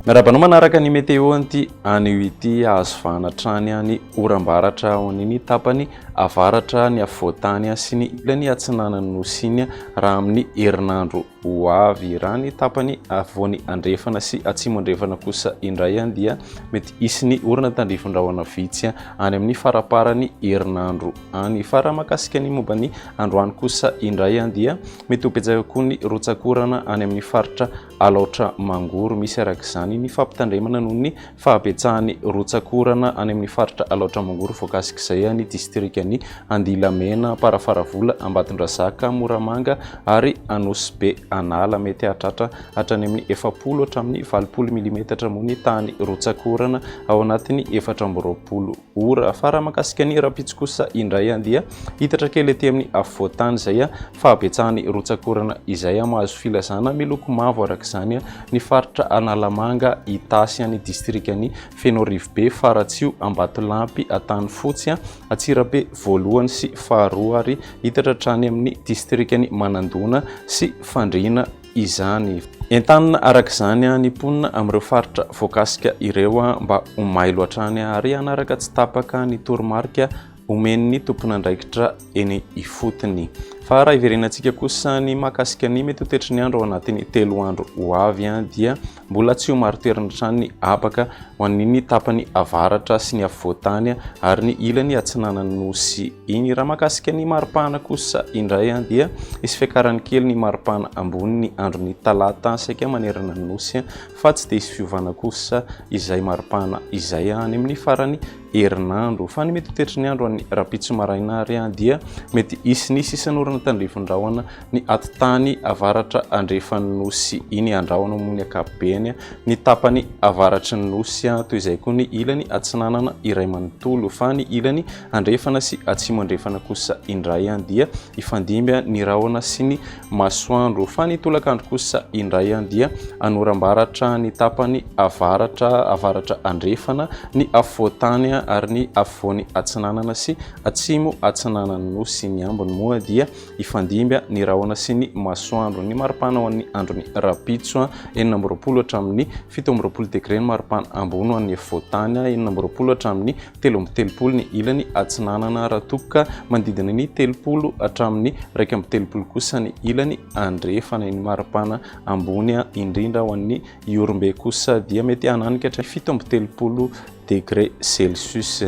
Marabanao manaraka ny météo anty anio ity azo vanatrany ny oram-baratra ao amin'ny tapany avaratra ny afovoantany sy ny ilany atsinanany nosiny raha amin'ny herinandro ho avy. Raha ny tapany avoany andrefana sy atsimo andrefana kosa indray dia mety hisy ny orana tandrifondrahona vitsy any amin'ny faraparany herinandro any. Fa raha mahakasika ny momba ny androany kosa indray dia mety ho betsaka koa ny rotsakorana any amin'ny faritra alaotra mangoro. Misy araka izany ny fampitandremana noho ny fahabetsahany rotsakorana any amin'ny faritra alaotra mangoro voakasika izay ny distrikany Andilamena, Parafaravola, Ambatondrazaka, Moramanga ary Anosy Anala. Mety hatratra hatrany amin'ny 70 hatramin'ny 80 mm moa ny tany rotsakorana ao anatiny 420 ora. Fa raha mahakasika ny rapitso kosa indray dia hitatra kely ety amin'ny afovoantany izay fahabetsahany rotsakorana izay mahazo filazana miloko mavo. Araka izany ny faritra Analamanga, Itasy any distrikany Fenorivobe, Faratsio, Ambatolampy, Antanifotsy, Atsirabe voalohany sy faharoa ary hitatra hatrany amin'ny distrikany Manandona sy Fandriana izany. Entanina araka izany ny ponina amin'ireo faritra voakasika ireo mba ho mailo hatrany ary anaraka tsy tapaka ny toromarika omen'ny tompon'andraikitra eny ifotony. Fa raha iverenantsika kosa ny mahakasika ny mety ho tetry ny andro ao anatin'ny 3 andro ho avy dia mbola tsy ho maro toerana hatrany ny apaka ho an'ny tapany avaratra sy ny afovoantany ary ny ilany atsinanany nosy iny. Raha mahakasika ny maripana kosa indray dia misy fiakarany kely ny maripana ambony ny andron'ny talata saika manerana ny nosy fa tsy dia hisy fiovana kosa izay maripana izay any amin'ny farany herinandro. Fa ny mety ho tetry ny andro any rapitso maraina ary dia mety hisy ny sisan'orana tandrifondrahona ny atitany avaratra andrefan'ny nosy iny andrahona moa ny akapobeny ny tapany avaratry ny nosy toy izay koa ny ilany atsinanana iray manontolo. Fa ny ilany andrefana sy atsimo andrefana kosa indray dia ifandimby ny rahona sy ny masoandro. Fa ny tolakandro kosa indray dia anoram-baratra ny tapany avaratra andrefana ny afovoantany ary ny afovoany atsinanana sy atsimo atsinanany nosy. Ny ambiny moa dia ifandimby ny rahona sy ny masoandro. Ny maripana ho an'ny androny rapitso 20 hatramin'ny 17 degré ny maripana ambony ho an'ny afovoantany, 20 hatramin'ny 13 ny ilany atsinanana raha toka manodidina ny 30 hatramin'ny 130 kosa ny ilany andrefana. Ny maripana ambony indrindra ho an'ny Iorombe kosa dia mety hananika hatrany 17 degré Celsius.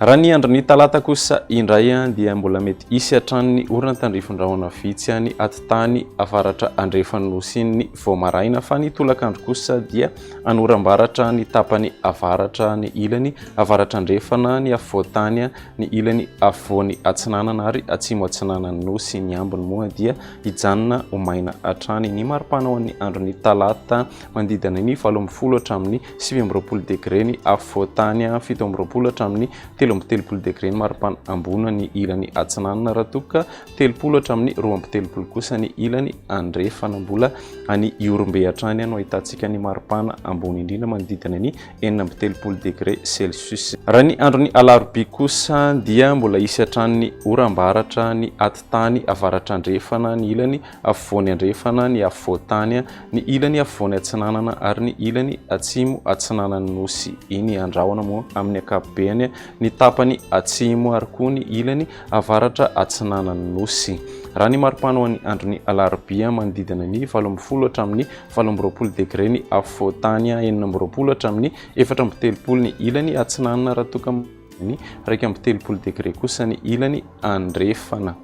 Raha ny andron'ny talata kosa indray dia mbola mety hisy hatrany orana tandrifondrahona vitsy ny atitany avaratra andrefan'ny nosy ny voamaraina. Fa ny tolakandro kosa dia anoram-baratra ny tapany avaratra ny ilany avaratra andrefana ny afovoantany ny ilany afovoany atsinanana ary atsimo atsinanany nosy. Ny ambiny moa dia hijanona ho maina hatrany. Ny maripana ho an'ny andron'ny talata manodidina ny 20 hatramin'ny 29 degré ny afovoantany, 17 hatramin'ny 13 degré ny maripana ambony ny ilany atsinanana raha toka 30 hatramin'ny 20 kosa ny ilany andrefana. Mbola any Iorombe hatrany no ahitantsika ny maripana ambony indrindra manodidina ny 19 degré Celsius. Raha ny andron'ny alarobia kosa dia mbola hisy hatrany oram-baratra ny atitany avaratra andrefana ny ilany afovoany andrefana ny afovoantany ny ilany afovoany atsinanana ary ny ilany atsimo atsinanany nosy iny andrahona moa amin'ny akapobeny ny tapany atsimo ary koa ny ilany avaratra atsinanany nosy. Raha ny maripana ho an'ny andron'ny alarobia manodidina ny 17 hatramin'ny 20 degré ny afovoantany, 20 hatramin'ny 430 ny ilany atsinanana raha toka ny 130 degré kosa ny ilany andrefana.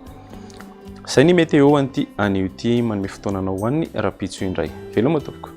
Izay ny météo anty anio ity manome fotoanana ho an'ny rapitso indray. Veloma tompoko.